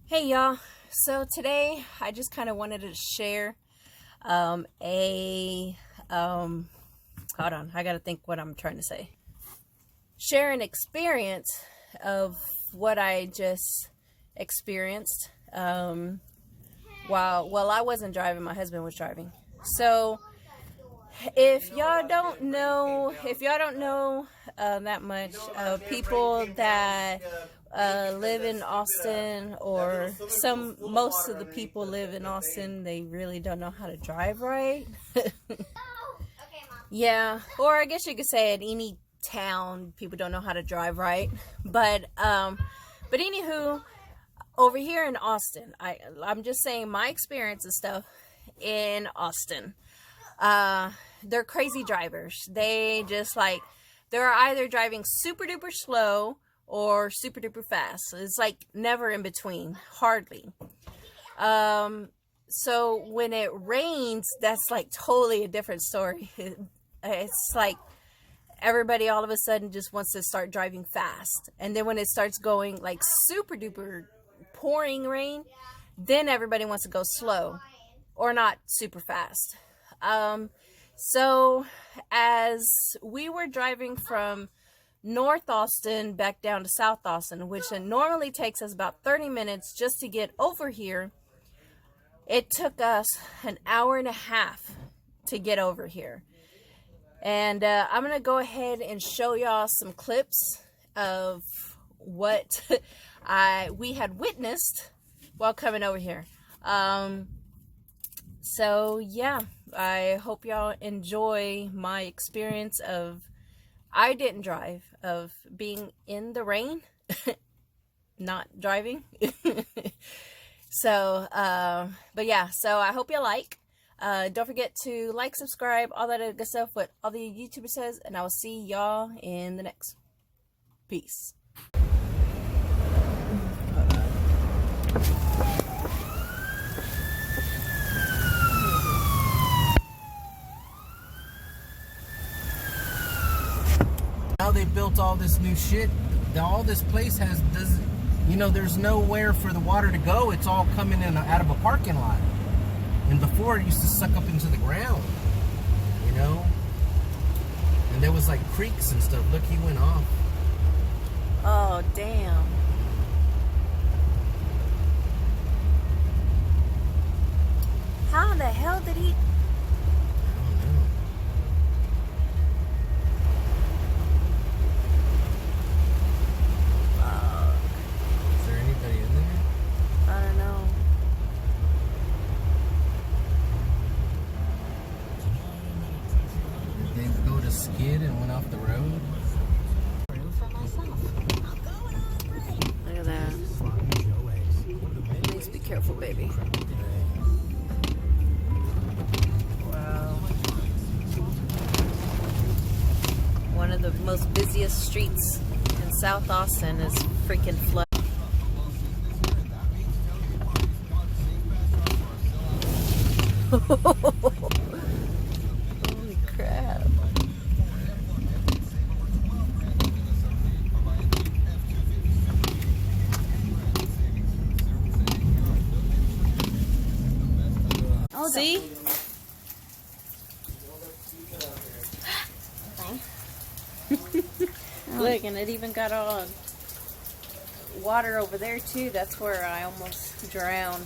Hey y'all, so today I just kind of wanted to share hold on, I gotta think what I'm trying to say. Share an experience of what I just experienced while I wasn't driving, my husband was driving. So if y'all don't know that much people that live in Austin, or most of the people live in Austin, they really don't know how to drive right. Yeah, or I guess you could say at any town people don't know how to drive right. But anywho, over here in Austin, I'm just saying my experience and stuff in Austin. They're crazy drivers. They're either driving super duper slow or super duper fast. It's like never in between, hardly. So when it rains, that's like totally a different story. It's like everybody all of a sudden just wants to start driving fast. And then when it starts going like super duper pouring rain, then everybody wants to go slow or not super fast. So as we were driving from North Austin back down to South Austin, which normally takes us about 30 minutes just to get over here, it took us an hour and a half to get over here. And I'm going to go ahead and show y'all some clips of what we had witnessed while coming over here. So yeah, I hope y'all enjoy my experience of I didn't drive, of being in the rain, not driving. So, but yeah, so I hope you like. Don't forget to like, subscribe, all that good stuff, what all the YouTuber says, and I will see y'all in the next. Peace. Now they built all this new shit. All this place there's nowhere for the water to go. It's all coming in out of a parking lot. And before it used to suck up into the ground, And there was like creeks and stuff. Look, he went off. Oh, damn. How the hell did he... Skid and went off the road. Look at that. Please be careful, baby. Wow. One of the most busiest streets in South Austin is freaking flooded. Holy crap. See? Look, and it even got all water over there too. That's where I almost drowned.